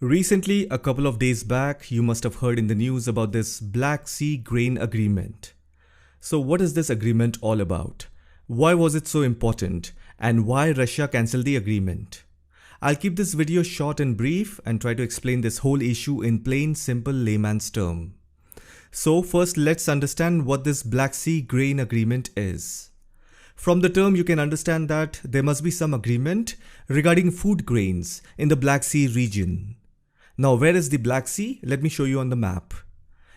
Recently, a couple of days back, you must have heard in the news about this Black Sea grain agreement. So what is this agreement all about? Why was it so important? And why Russia cancelled the agreement? I'll keep this video short and brief and try to explain this whole issue in plain, simple layman's term. So first, let's understand what this Black Sea grain agreement is. From the term, you can understand that there must be some agreement regarding food grains in the Black Sea region. Now, where is the Black Sea? Let me show you on the map.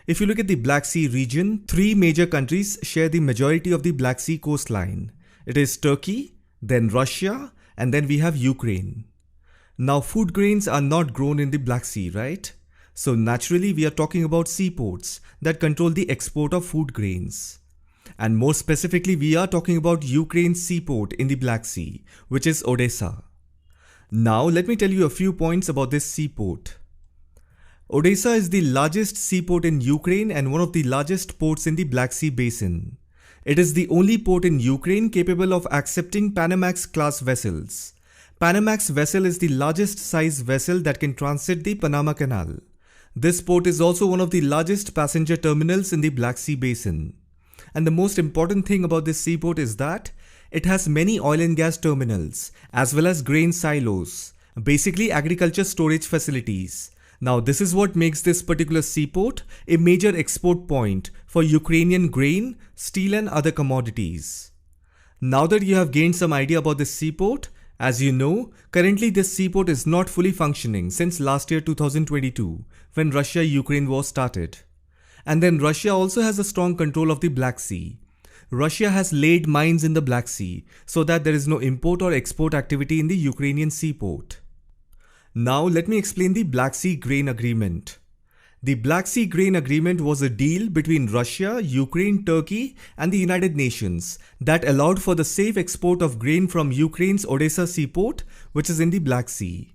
If you look at the Black Sea region, three major countries share the majority of the Black Sea coastline. It is Turkey, then Russia, and then we have Ukraine. Now, food grains are not grown in the Black Sea, right? So naturally, we are talking about seaports that control the export of food grains. And more specifically, we are talking about Ukraine's seaport in the Black Sea, which is Odessa. Now, let me tell you a few points about this seaport. Odessa is the largest seaport in Ukraine and one of the largest ports in the Black Sea basin. It is the only port in Ukraine capable of accepting Panamax class vessels. Panamax vessel is the largest size vessel that can transit the Panama Canal. This port is also one of the largest passenger terminals in the Black Sea basin. And the most important thing about this seaport is that it has many oil and gas terminals as well as grain silos, basically agriculture storage facilities. Now this is what makes this particular seaport a major export point for Ukrainian grain, steel and other commodities. Now that you have gained some idea about this seaport, as you know, currently this seaport is not fully functioning since last year 2022 when Russia-Ukraine war started. And then Russia also has a strong control of the Black Sea. Russia has laid mines in the Black Sea so that there is no import or export activity in the Ukrainian seaport. Now let me explain the Black Sea Grain Agreement. The Black Sea Grain Agreement was a deal between Russia, Ukraine, Turkey and the United Nations that allowed for the safe export of grain from Ukraine's Odessa seaport, which is in the Black Sea.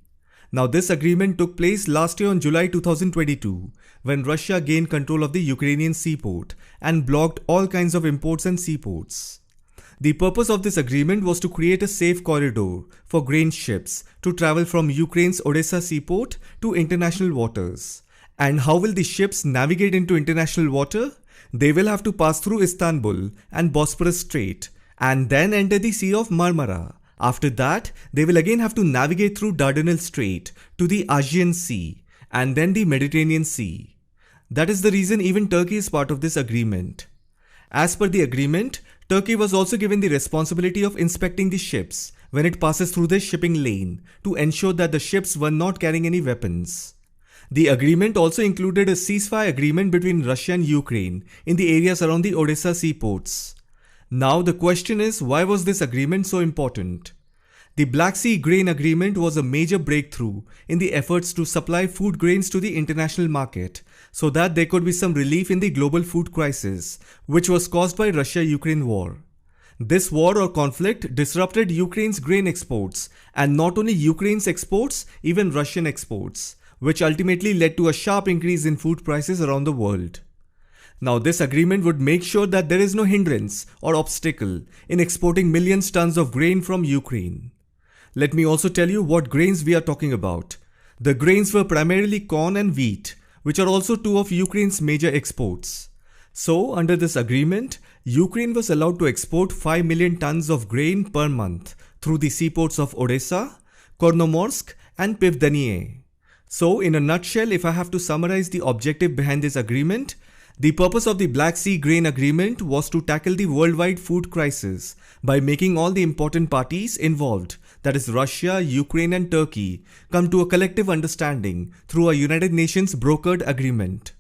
Now this agreement took place last year on July 2022 when Russia gained control of the Ukrainian seaport and blocked all kinds of imports and seaports. The purpose of this agreement was to create a safe corridor for grain ships to travel from Ukraine's Odessa seaport to international waters. And how will the ships navigate into international water? They will have to pass through Istanbul and Bosporus Strait and then enter the Sea of Marmara. After that, they will again have to navigate through Dardanelles Strait to the Aegean Sea and then the Mediterranean Sea. That is the reason even Turkey is part of this agreement. As per the agreement, Turkey was also given the responsibility of inspecting the ships when it passes through the shipping lane to ensure that the ships were not carrying any weapons. The agreement also included a ceasefire agreement between Russia and Ukraine in the areas around the Odessa seaports. Now the question is, why was this agreement so important? The Black Sea Grain Agreement was a major breakthrough in the efforts to supply food grains to the international market so that there could be some relief in the global food crisis, which was caused by Russia-Ukraine war. This war or conflict disrupted Ukraine's grain exports and not only Ukraine's exports, even Russian exports, which ultimately led to a sharp increase in food prices around the world. Now this agreement would make sure that there is no hindrance or obstacle in exporting millions tons of grain from Ukraine. Let me also tell you what grains we are talking about. The grains were primarily corn and wheat, which are also two of Ukraine's major exports. So under this agreement, Ukraine was allowed to export 5 million tons of grain per month through the seaports of Odessa, Kornomorsk and Pivdanie. So in a nutshell, if I have to summarize the objective behind this agreement, the purpose of the Black Sea Grain Agreement was to tackle the worldwide food crisis by making all the important parties involved, that is Russia, Ukraine and Turkey, come to a collective understanding through a United Nations brokered agreement.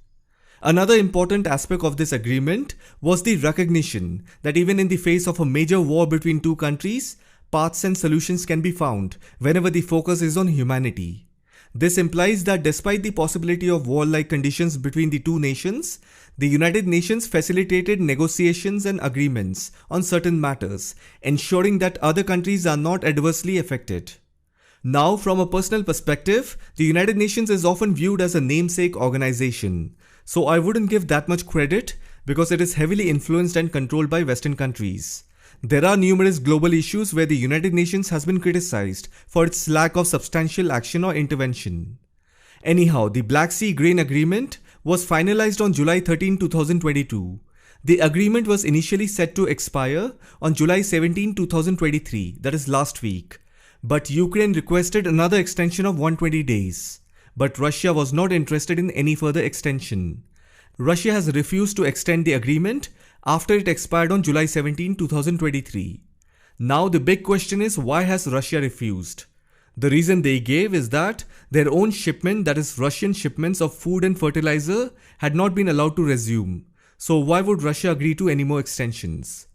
Another important aspect of this agreement was the recognition that even in the face of a major war between two countries, paths and solutions can be found whenever the focus is on humanity. This implies that despite the possibility of war-like conditions between the two nations, the United Nations facilitated negotiations and agreements on certain matters, ensuring that other countries are not adversely affected. Now, from a personal perspective, the United Nations is often viewed as a namesake organization, so I wouldn't give that much credit because it is heavily influenced and controlled by Western countries. There are numerous global issues where the United Nations has been criticized for its lack of substantial action or intervention. Anyhow, the Black Sea Grain Agreement was finalized on July 13, 2022. The agreement was initially set to expire on July 17, 2023, that is last week. But Ukraine requested another extension of 120 days. But Russia was not interested in any further extension. Russia has refused to extend the agreement after it expired on July 17, 2023. Now the big question is, why has Russia refused? The reason they gave is that their own shipment, that is Russian shipments of food and fertilizer, had not been allowed to resume. So why would Russia agree to any more extensions?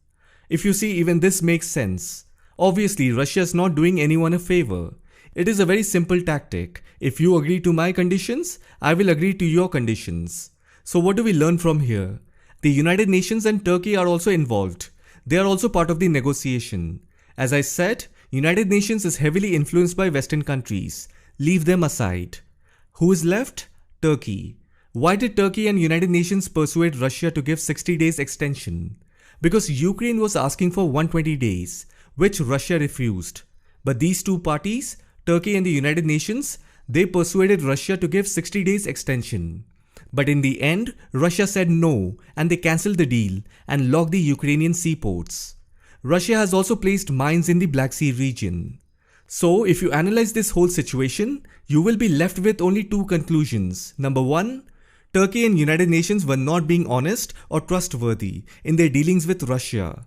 If you see, even this makes sense. Obviously, Russia is not doing anyone a favor. It is a very simple tactic. If you agree to my conditions, I will agree to your conditions. So what do we learn from here? The United Nations and Turkey are also involved. They are also part of the negotiation. As I said, United Nations is heavily influenced by Western countries. Leave them aside. Who is left? Turkey. Why did Turkey and United Nations persuade Russia to give 60 days extension? Because Ukraine was asking for 120 days, which Russia refused. But these two parties, Turkey and the United Nations, they persuaded Russia to give 60 days extension. But in the end, Russia said no and they cancelled the deal and locked the Ukrainian seaports. Russia has also placed mines in the Black Sea region. So if you analyze this whole situation, you will be left with only two conclusions. Number one, Turkey and United Nations were not being honest or trustworthy in their dealings with Russia.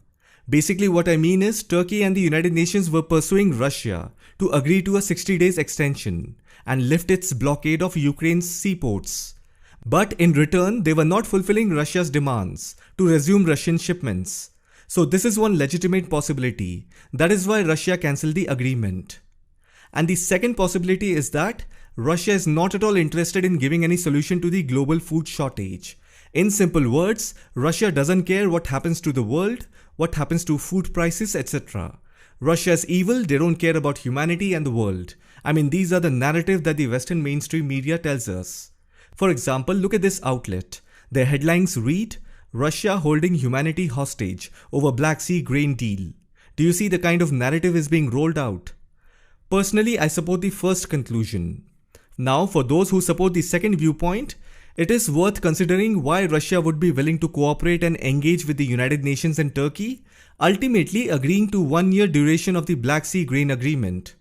Basically what I mean is, Turkey and the United Nations were pursuing Russia to agree to a 60 days extension and lift its blockade of Ukraine's seaports. But in return, they were not fulfilling Russia's demands to resume Russian shipments. So this is one legitimate possibility. That is why Russia cancelled the agreement. And the second possibility is that Russia is not at all interested in giving any solution to the global food shortage. In simple words, Russia doesn't care what happens to the world, what happens to food prices, etc. Russia is evil, they don't care about humanity and the world. I mean, these are the narrative that the Western mainstream media tells us. For example, look at this outlet. Their headlines read, Russia holding humanity hostage over Black Sea grain deal. Do you see the kind of narrative is being rolled out? Personally, I support the first conclusion. Now, for those who support the second viewpoint, it is worth considering why Russia would be willing to cooperate and engage with the United Nations and Turkey, ultimately agreeing to 1 year duration of the Black Sea grain agreement.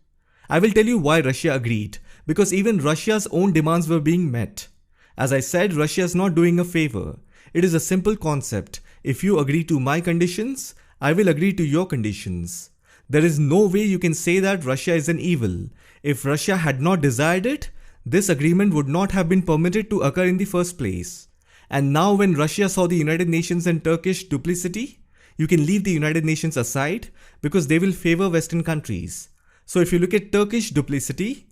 I will tell you why Russia agreed, because even Russia's own demands were being met. As I said, Russia is not doing a favor. It is a simple concept. If you agree to my conditions, I will agree to your conditions. There is no way you can say that Russia is an evil. If Russia had not desired it, this agreement would not have been permitted to occur in the first place. And now when Russia saw the United Nations and Turkish duplicity, you can leave the United Nations aside because they will favor Western countries. So if you look at Turkish duplicity,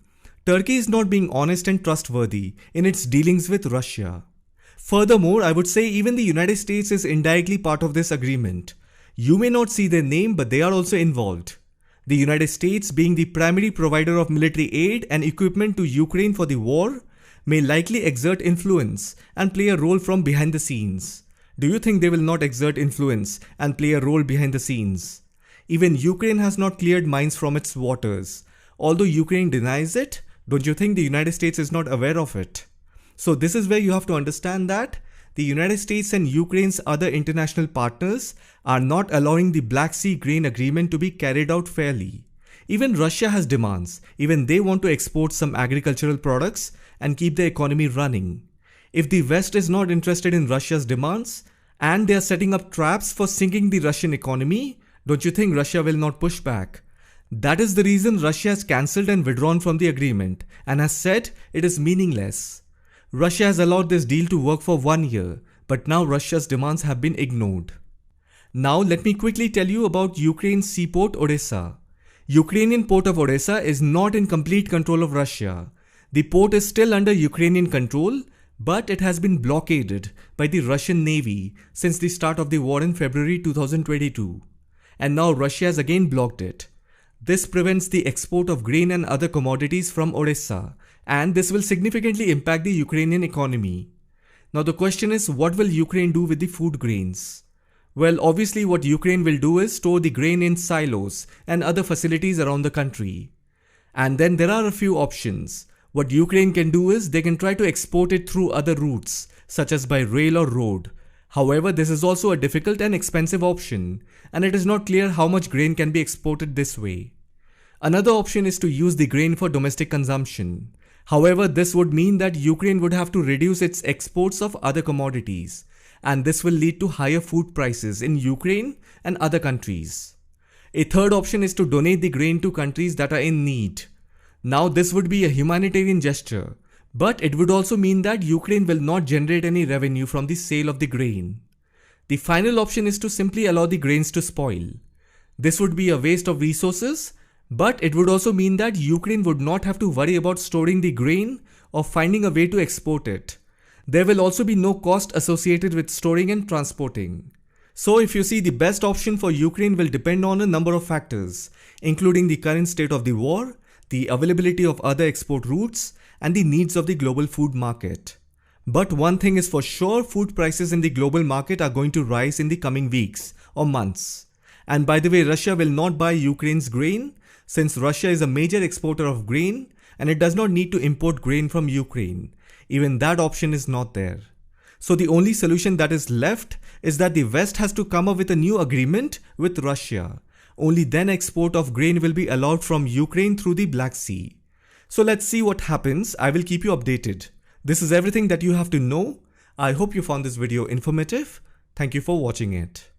Turkey is not being honest and trustworthy in its dealings with Russia. Furthermore, I would say even the United States is indirectly part of this agreement. You may not see their name, but they are also involved. The United States, being the primary provider of military aid and equipment to Ukraine for the war, may likely exert influence and play a role from behind the scenes. Do you think they will not exert influence and play a role behind the scenes? Even Ukraine has not cleared mines from its waters. Although Ukraine denies it, don't you think the United States is not aware of it? So this is where you have to understand that the United States and Ukraine's other international partners are not allowing the Black Sea grain agreement to be carried out fairly. Even Russia has demands. Even they want to export some agricultural products and keep the economy running. If the West is not interested in Russia's demands and they are setting up traps for sinking the Russian economy, don't you think Russia will not push back? That is the reason Russia has cancelled and withdrawn from the agreement and has said it is meaningless. Russia has allowed this deal to work for 1 year, but now Russia's demands have been ignored. Now let me quickly tell you about Ukraine's seaport Odessa. Ukrainian port of Odessa is not in complete control of Russia. The port is still under Ukrainian control, but it has been blockaded by the Russian Navy since the start of the war in February 2022. And now Russia has again blocked it. This prevents the export of grain and other commodities from Odessa, and this will significantly impact the Ukrainian economy. Now the question is, what will Ukraine do with the food grains? Well, obviously what Ukraine will do is store the grain in silos and other facilities around the country. And then there are a few options. What Ukraine can do is they can try to export it through other routes, such as by rail or road. However, this is also a difficult and expensive option, and it is not clear how much grain can be exported this way. Another option is to use the grain for domestic consumption. However, this would mean that Ukraine would have to reduce its exports of other commodities, and this will lead to higher food prices in Ukraine and other countries. A third option is to donate the grain to countries that are in need. Now, this would be a humanitarian gesture, but it would also mean that Ukraine will not generate any revenue from the sale of the grain. The final option is to simply allow the grains to spoil. This would be a waste of resources, but it would also mean that Ukraine would not have to worry about storing the grain or finding a way to export it. There will also be no cost associated with storing and transporting. So if you see, the best option for Ukraine will depend on a number of factors, including the current state of the war, the availability of other export routes, and the needs of the global food market. But one thing is for sure, food prices in the global market are going to rise in the coming weeks or months. And by the way, Russia will not buy Ukraine's grain, since Russia is a major exporter of grain and it does not need to import grain from Ukraine. Even that option is not there. So the only solution that is left is that the West has to come up with a new agreement with Russia. Only then export of grain will be allowed from Ukraine through the Black Sea. So let's see what happens. I will keep you updated. This is everything that you have to know. I hope you found this video informative. Thank you for watching it.